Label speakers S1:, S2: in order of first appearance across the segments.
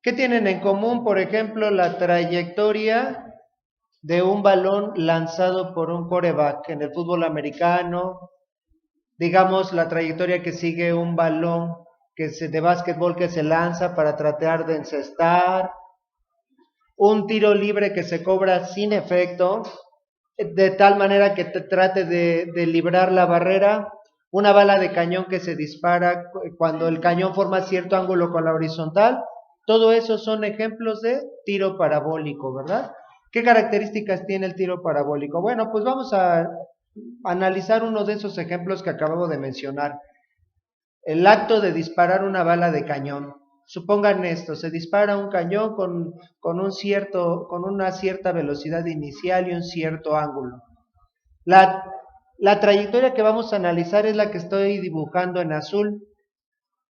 S1: ¿Qué tienen en común, por ejemplo, la trayectoria de un balón lanzado por un quarterback en el fútbol americano? Digamos, la trayectoria que sigue un balón de básquetbol que se lanza para tratar de encestar, un tiro libre que se cobra sin efecto, de tal manera que trate de librar la barrera, una bala de cañón que se dispara cuando el cañón forma cierto ángulo con la horizontal. Todo eso son ejemplos de tiro parabólico, ¿verdad? ¿Qué características tiene el tiro parabólico? Bueno, pues vamos a analizar uno de esos ejemplos que acabo de mencionar. El acto de disparar una bala de cañón. Supongan esto, se dispara un cañón con una cierta velocidad inicial y un cierto ángulo. La, la trayectoria que vamos a analizar es la que estoy dibujando en azul.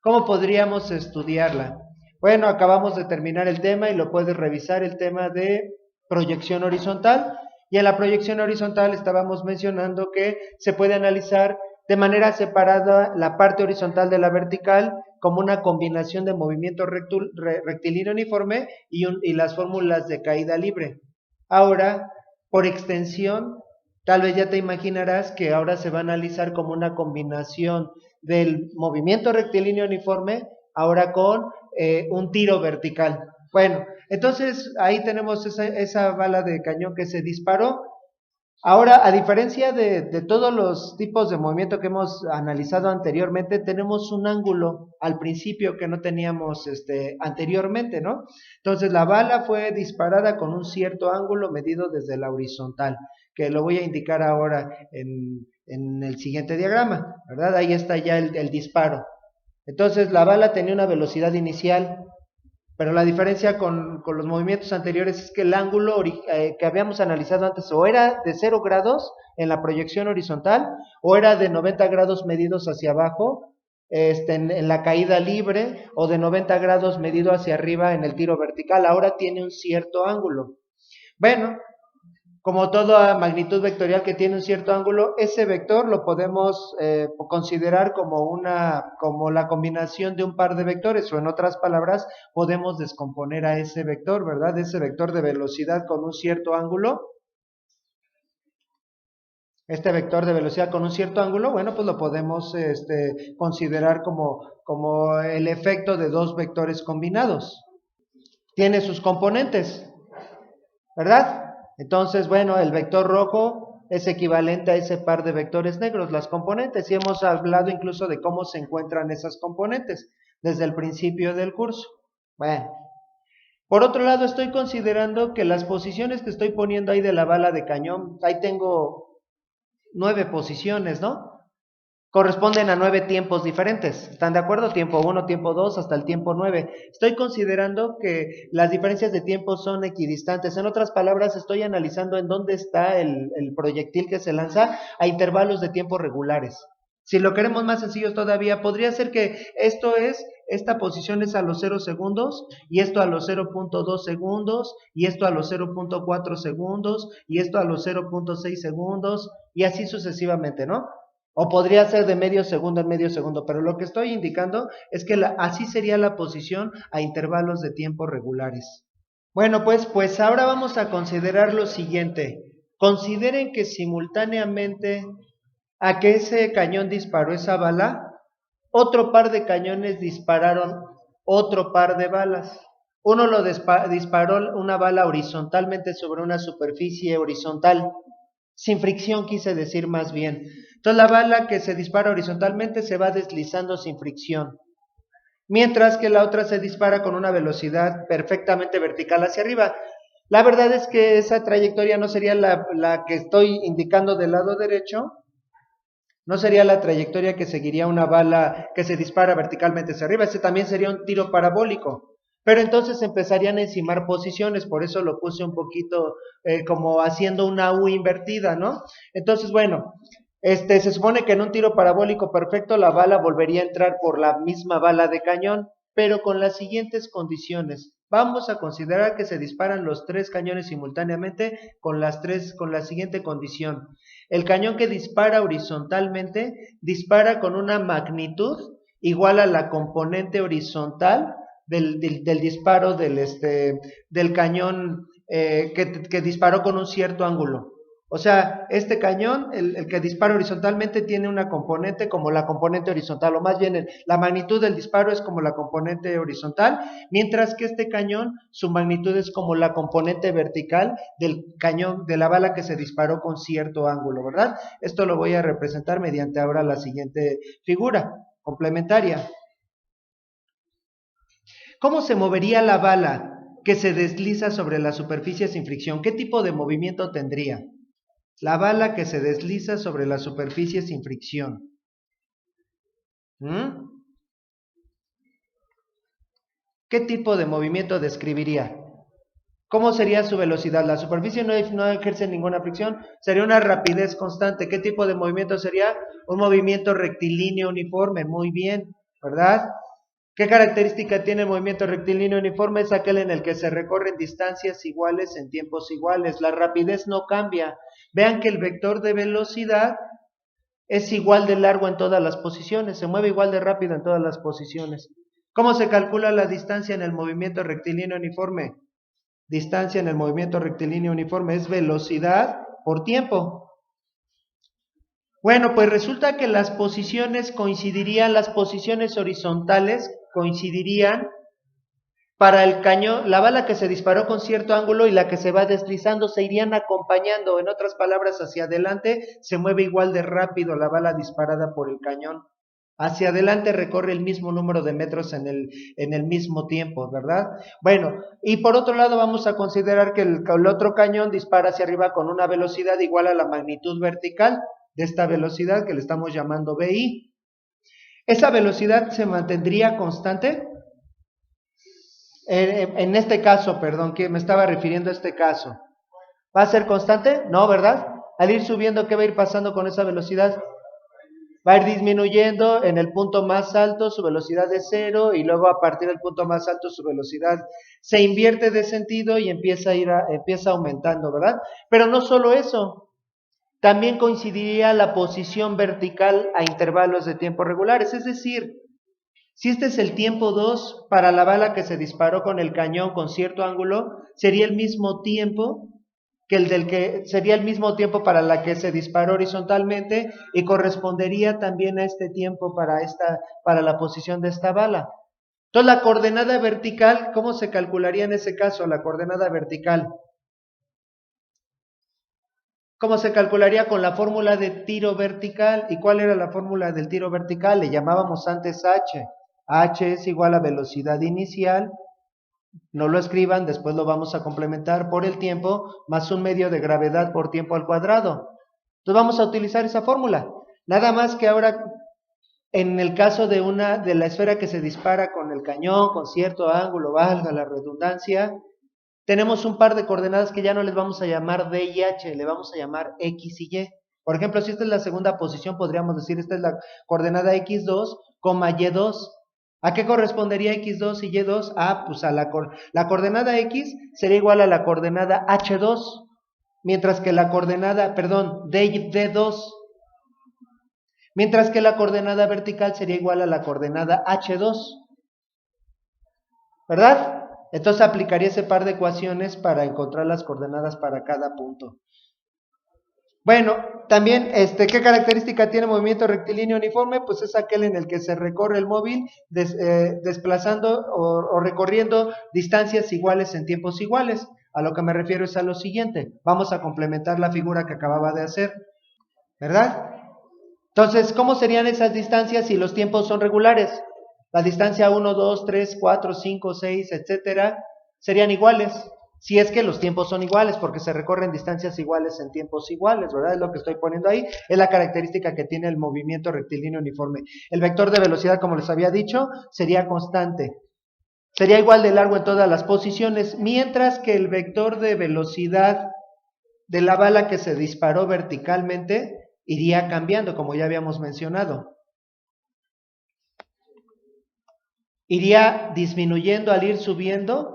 S1: ¿Cómo podríamos estudiarla? Bueno, acabamos de terminar el tema y lo puedes revisar, el tema de proyección horizontal. Y en la proyección horizontal estábamos mencionando que se puede analizar de manera separada la parte horizontal de la vertical como una combinación de movimiento rectilíneo uniforme y las fórmulas de caída libre. Ahora, por extensión, tal vez ya te imaginarás que ahora se va a analizar como una combinación del movimiento rectilíneo uniforme, ahora con un tiro vertical. Bueno, entonces ahí tenemos esa bala de cañón que se disparó. Ahora, a diferencia de todos los tipos de movimiento que hemos analizado anteriormente, tenemos un ángulo al principio que no teníamos anteriormente, ¿no? Entonces, la bala fue disparada con un cierto ángulo medido desde la horizontal, que lo voy a indicar ahora en el siguiente diagrama, ¿verdad? Ahí está ya el disparo. Entonces, la bala tenía una velocidad inicial, pero la diferencia con los movimientos anteriores es que el ángulo que habíamos analizado antes o era de 0 grados en la proyección horizontal o era de 90 grados medidos hacia abajo en la caída libre o de 90 grados medido hacia arriba en el tiro vertical. Ahora tiene un cierto ángulo. Bueno, como toda magnitud vectorial que tiene un cierto ángulo, ese vector lo podemos considerar como la combinación de un par de vectores, o en otras palabras, podemos descomponer a ese vector, ¿verdad? Ese vector de velocidad con un cierto ángulo, este vector de velocidad con un cierto ángulo, bueno, pues lo podemos considerar como el efecto de dos vectores combinados. Tiene sus componentes, ¿verdad? Entonces, bueno, el vector rojo es equivalente a ese par de vectores negros, las componentes, y hemos hablado incluso de cómo se encuentran esas componentes desde el principio del curso. Bueno, por otro lado, estoy considerando que las posiciones que estoy poniendo ahí de la bala de cañón, ahí tengo 9 posiciones, ¿no? Corresponden a 9 tiempos diferentes. ¿Están de acuerdo? Tiempo 1, tiempo 2, hasta el tiempo 9. Estoy considerando que las diferencias de tiempo son equidistantes. En otras palabras, estoy analizando en dónde está el proyectil que se lanza a intervalos de tiempo regulares. Si lo queremos más sencillo todavía, podría ser que esta posición es a los 0 segundos, y esto a los 0.2 segundos, y esto a los 0.4 segundos, y esto a los 0.6 segundos, y así sucesivamente, ¿no? O podría ser de medio segundo en medio segundo, pero lo que estoy indicando es que así sería la posición a intervalos de tiempo regulares. Bueno, pues ahora vamos a considerar lo siguiente. Consideren que simultáneamente a que ese cañón disparó esa bala, otro par de cañones dispararon otro par de balas. Uno lo disparó una bala horizontalmente sobre una superficie horizontal, sin fricción quise decir más bien. Entonces la bala que se dispara horizontalmente se va deslizando sin fricción, mientras que la otra se dispara con una velocidad perfectamente vertical hacia arriba. La verdad es que esa trayectoria no sería la que estoy indicando del lado derecho, no sería la trayectoria que seguiría una bala que se dispara verticalmente hacia arriba, ese también sería un tiro parabólico. Pero entonces empezarían a encimar posiciones, por eso lo puse un poquito como haciendo una U invertida, ¿no? Entonces, bueno, se supone que en un tiro parabólico perfecto la bala volvería a entrar por la misma bala de cañón, pero con las siguientes condiciones. Vamos a considerar que se disparan los 3 cañones simultáneamente con la siguiente condición. El cañón que dispara horizontalmente dispara con una magnitud igual a la componente horizontal del disparo del cañón que disparó con un cierto ángulo. O sea, este cañón, el que dispara horizontalmente, tiene una componente como la componente horizontal, o más bien la magnitud del disparo es como la componente horizontal, mientras que este cañón, su magnitud es como la componente vertical del cañón, de la bala que se disparó con cierto ángulo, ¿verdad? Esto lo voy a representar mediante ahora la siguiente figura complementaria. ¿Cómo se movería la bala que se desliza sobre la superficie sin fricción? ¿Qué tipo de movimiento tendría? La bala que se desliza sobre la superficie sin fricción. ¿Qué tipo de movimiento describiría? ¿Cómo sería su velocidad? La superficie no ejerce ninguna fricción, sería una rapidez constante. ¿Qué tipo de movimiento sería? Un movimiento rectilíneo uniforme, muy bien, ¿verdad? ¿Qué característica tiene el movimiento rectilíneo uniforme? Es aquel en el que se recorren distancias iguales en tiempos iguales. La rapidez no cambia. Vean que el vector de velocidad es igual de largo en todas las posiciones, se mueve igual de rápido en todas las posiciones. ¿Cómo se calcula la distancia en el movimiento rectilíneo uniforme? Distancia en el movimiento rectilíneo uniforme es velocidad por tiempo. Bueno, pues resulta que las posiciones coincidirían, las posiciones horizontales coincidirían para el cañón, la bala que se disparó con cierto ángulo y la que se va deslizando se irían acompañando. En otras palabras, hacia adelante se mueve igual de rápido la bala disparada por el cañón. Hacia adelante recorre el mismo número de metros en el mismo tiempo, ¿verdad? Bueno, y por otro lado vamos a considerar que el otro cañón dispara hacia arriba con una velocidad igual a la magnitud vertical de esta velocidad que le estamos llamando BI. ¿Esa velocidad se mantendría constante? En este caso, perdón, que me estaba refiriendo a este caso. ¿Va a ser constante? No, ¿verdad? Al ir subiendo, ¿qué va a ir pasando con esa velocidad? Va a ir disminuyendo, en el punto más alto su velocidad es 0 y luego a partir del punto más alto su velocidad se invierte de sentido y empieza aumentando, ¿verdad? Pero no solo eso, también coincidiría la posición vertical a intervalos de tiempo regulares, es decir, si este es el tiempo 2 para la bala que se disparó con el cañón con cierto ángulo, sería el mismo tiempo que sería el mismo tiempo para la que se disparó horizontalmente y correspondería también a este tiempo para la posición de esta bala. Entonces la coordenada vertical, ¿cómo se calcularía en ese caso la coordenada vertical? ¿Cómo se calcularía? Con la fórmula de tiro vertical. ¿Y cuál era la fórmula del tiro vertical? Le llamábamos antes H. H es igual a velocidad inicial, no lo escriban, después lo vamos a complementar por el tiempo, más un medio de gravedad por tiempo al cuadrado. Entonces vamos a utilizar esa fórmula. Nada más que ahora, en el caso de la esfera que se dispara con el cañón, con cierto ángulo, valga la redundancia, tenemos un par de coordenadas que ya no les vamos a llamar D y H, le vamos a llamar X y Y. Por ejemplo, si esta es la segunda posición, podríamos decir, esta es la coordenada X2, Y2. ¿A qué correspondería X2 y Y2? Pues a la coordenada X sería igual a la coordenada H2, mientras que la coordenada, D2, mientras que la coordenada vertical sería igual a la coordenada H2, ¿verdad? Entonces aplicaría ese par de ecuaciones para encontrar las coordenadas para cada punto. Bueno, también, ¿qué característica tiene movimiento rectilíneo uniforme? Pues es aquel en el que se recorre el móvil desplazando o recorriendo distancias iguales en tiempos iguales. A lo que me refiero es a lo siguiente. Vamos a complementar la figura que acababa de hacer, ¿verdad? Entonces, ¿cómo serían esas distancias si los tiempos son regulares? La distancia 1, 2, 3, 4, 5, 6, etcétera, serían iguales. Si es que los tiempos son iguales, porque se recorren distancias iguales en tiempos iguales, ¿verdad? Es lo que estoy poniendo ahí. Es la característica que tiene el movimiento rectilíneo uniforme. El vector de velocidad, como les había dicho, sería constante. Sería igual de largo en todas las posiciones, mientras que el vector de velocidad de la bala que se disparó verticalmente iría cambiando, como ya habíamos mencionado. Iría disminuyendo al ir subiendo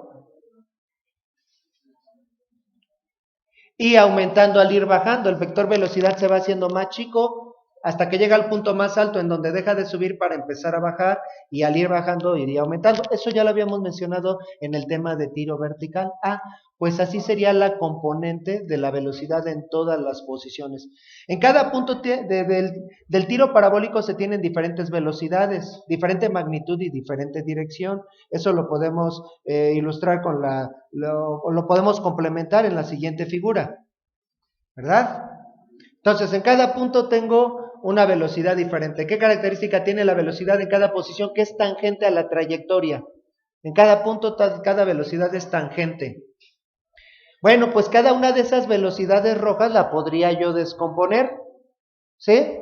S1: y aumentando al ir bajando. El vector velocidad se va haciendo más chico hasta que llega al punto más alto en donde deja de subir para empezar a bajar y al ir bajando iría aumentando. Eso ya lo habíamos mencionado en el tema de tiro vertical. Pues así sería la componente de la velocidad en todas las posiciones. En cada punto del tiro parabólico se tienen diferentes velocidades, diferente magnitud y diferente dirección. Eso lo podemos ilustrar con lo podemos complementar en la siguiente figura, ¿verdad? Entonces, en cada punto tengo una velocidad diferente. ¿Qué característica tiene la velocidad en cada posición? Que es tangente a la trayectoria. En cada punto, cada velocidad es tangente. Bueno, pues cada una de esas velocidades rojas la podría yo descomponer, ¿sí?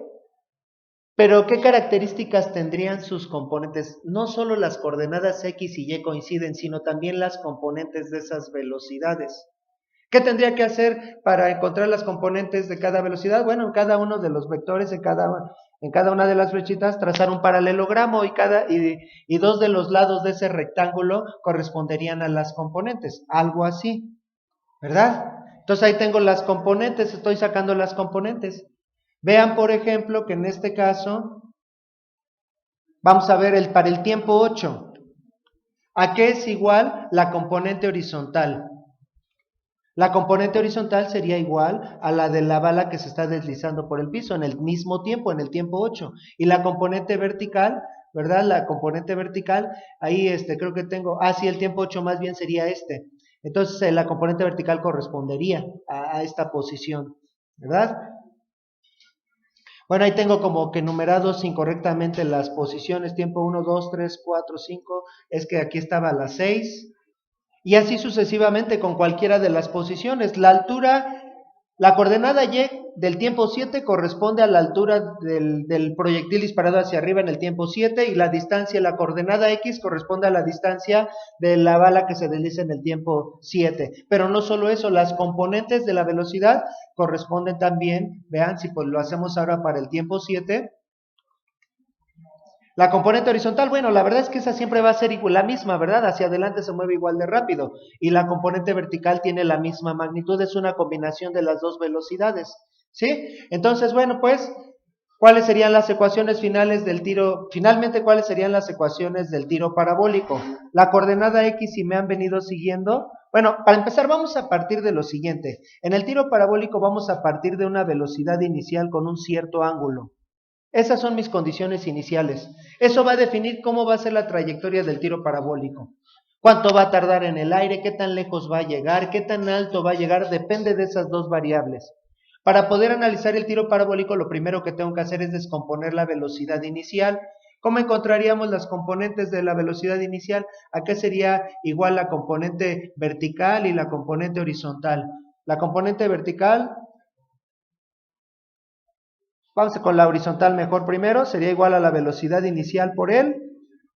S1: Pero ¿qué características tendrían sus componentes? No solo las coordenadas X y Y coinciden, sino también las componentes de esas velocidades. ¿Qué tendría que hacer para encontrar las componentes de cada velocidad? Bueno, en cada uno de los vectores, en cada una de las flechitas, trazar un paralelogramo y dos de los lados de ese rectángulo corresponderían a las componentes, algo así, ¿verdad? Entonces ahí tengo las componentes, estoy sacando las componentes. Vean, por ejemplo, que en este caso, vamos a ver para el tiempo 8. ¿A qué es igual la componente horizontal? La componente horizontal sería igual a la de la bala que se está deslizando por el piso en el mismo tiempo, en el tiempo 8. Y la componente vertical, ¿verdad? La componente vertical, ahí creo que tengo, sí, el tiempo 8 más bien sería este. Entonces la componente vertical correspondería a esta posición, ¿verdad? Bueno, ahí tengo como que numerados incorrectamente las posiciones, tiempo 1, 2, 3, 4, 5, es que aquí estaba la 6, y así sucesivamente con cualquiera de las posiciones. La altura, la coordenada Y del tiempo 7 corresponde a la altura del proyectil disparado hacia arriba en el tiempo 7, y la distancia, la coordenada X corresponde a la distancia de la bala que se desliza en el tiempo 7. Pero no solo eso, las componentes de la velocidad corresponden también, vean, si pues lo hacemos ahora para el tiempo 7, la componente horizontal, bueno, la verdad es que esa siempre va a ser la misma, ¿verdad? Hacia adelante se mueve igual de rápido. Y la componente vertical tiene la misma magnitud, es una combinación de las dos velocidades, ¿sí? Entonces, bueno, pues, ¿cuáles serían las ecuaciones finales del tiro? Finalmente, ¿cuáles serían las ecuaciones del tiro parabólico? La coordenada X, si me han venido siguiendo. Bueno, para empezar, vamos a partir de lo siguiente. En el tiro parabólico vamos a partir de una velocidad inicial con un cierto ángulo. Esas son mis condiciones iniciales. Eso va a definir cómo va a ser la trayectoria del tiro parabólico. Cuánto va a tardar en el aire, qué tan lejos va a llegar, qué tan alto va a llegar, depende de esas dos variables. Para poder analizar el tiro parabólico, lo primero que tengo que hacer es descomponer la velocidad inicial. ¿Cómo encontraríamos las componentes de la velocidad inicial? ¿A qué sería igual la componente vertical y la componente horizontal? La componente vertical, vamos con la horizontal mejor primero, sería igual a la velocidad inicial por el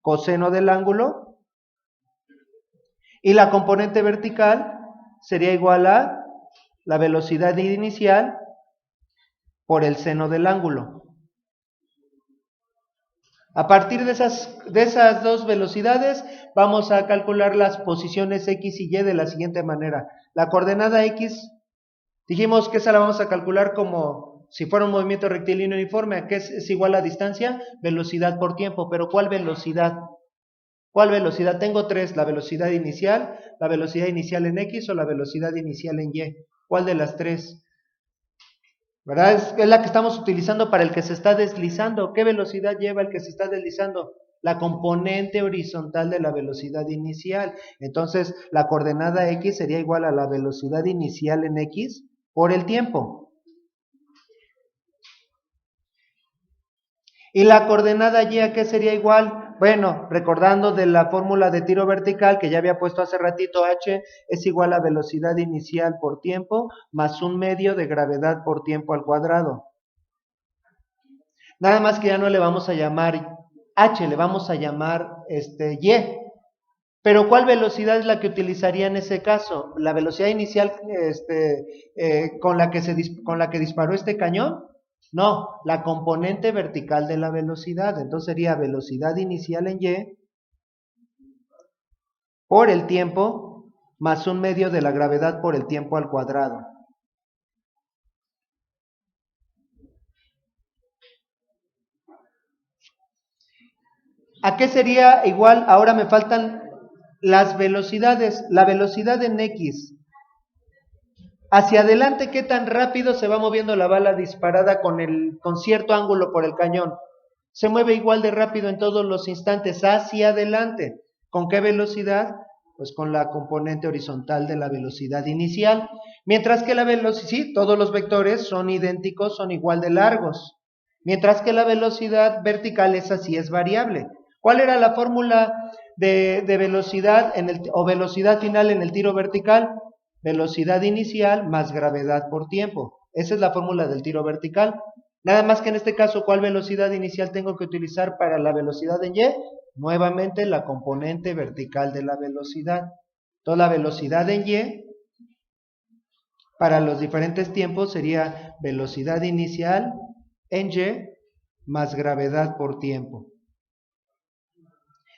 S1: coseno del ángulo. Y la componente vertical sería igual a la velocidad inicial por el seno del ángulo. A partir de esas dos velocidades, vamos a calcular las posiciones X y Y de la siguiente manera. La coordenada X, dijimos que esa la vamos a calcular como si fuera un movimiento rectilíneo uniforme, que es igual a distancia, velocidad por tiempo. Pero ¿cuál velocidad? ¿Cuál velocidad? Tengo tres, la velocidad inicial en X o la velocidad inicial en Y. ¿Cuál de las tres? ¿Verdad? Es la que estamos utilizando para el que se está deslizando. ¿Qué velocidad lleva el que se está deslizando? La componente horizontal de la velocidad inicial. Entonces, la coordenada X sería igual a la velocidad inicial en X por el tiempo. ¿Y la coordenada Y a qué sería igual? Bueno, recordando de la fórmula de tiro vertical que ya había puesto hace ratito, H es igual a velocidad inicial por tiempo más un medio de gravedad por tiempo al cuadrado. Nada más que ya no le vamos a llamar H, le vamos a llamar Y. Pero ¿cuál velocidad es la que utilizaría en ese caso? ¿La velocidad inicial con la que disparó este cañón? No, la componente vertical de la velocidad. Entonces sería velocidad inicial en Y por el tiempo más un medio de la gravedad por el tiempo al cuadrado. ¿A qué sería igual? Ahora me faltan las velocidades. La velocidad en X. Hacia adelante, ¿qué tan rápido se va moviendo la bala disparada con cierto ángulo por el cañón? Se mueve igual de rápido en todos los instantes hacia adelante. ¿Con qué velocidad? Pues con la componente horizontal de la velocidad inicial. Mientras que la velocidad, sí, todos los vectores son idénticos, son igual de largos. Mientras que la velocidad vertical, esa sí es variable. ¿Cuál era la fórmula de velocidad o velocidad final en el tiro vertical? Velocidad inicial más gravedad por tiempo. Esa es la fórmula del tiro vertical. Nada más que en este caso, ¿cuál velocidad inicial tengo que utilizar para la velocidad en Y? Nuevamente la componente vertical de la velocidad. Toda la velocidad en Y para los diferentes tiempos sería velocidad inicial en Y más gravedad por tiempo.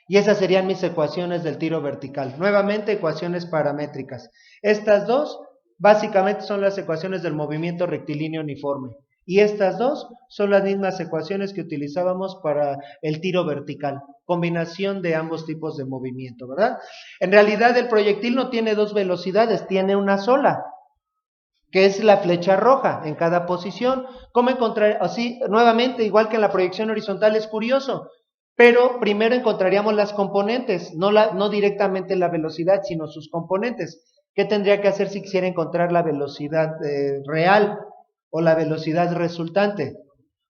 S1: Y esas serían mis ecuaciones del tiro vertical. Nuevamente, ecuaciones paramétricas. Estas dos, básicamente, son las ecuaciones del movimiento rectilíneo uniforme. Y estas dos son las mismas ecuaciones que utilizábamos para el tiro vertical. Combinación de ambos tipos de movimiento, ¿verdad? En realidad, el proyectil no tiene dos velocidades, tiene una sola, que es la flecha roja en cada posición. ¿Cómo encontrar? Así, nuevamente, igual que en la proyección horizontal, es curioso. Pero primero encontraríamos las componentes, no directamente la velocidad, sino sus componentes. ¿Qué tendría que hacer si quisiera encontrar la velocidad real o la velocidad resultante?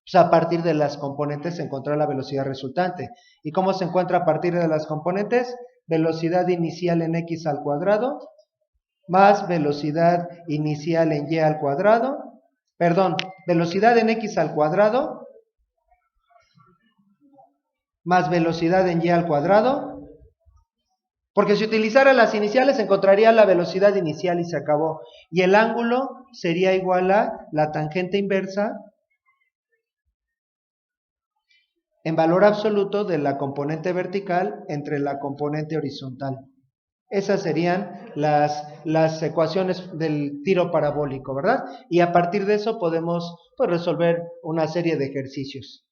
S1: Pues a partir de las componentes encontrar la velocidad resultante. ¿Y cómo se encuentra a partir de las componentes? Velocidad inicial en x al cuadrado más velocidad inicial en y al cuadrado, velocidad en x al cuadrado más velocidad en y al cuadrado, porque si utilizara las iniciales encontraría la velocidad inicial y se acabó. Y el ángulo sería igual a la tangente inversa en valor absoluto de la componente vertical entre la componente horizontal. Esas serían las ecuaciones del tiro parabólico, ¿verdad? Y a partir de eso podemos resolver una serie de ejercicios.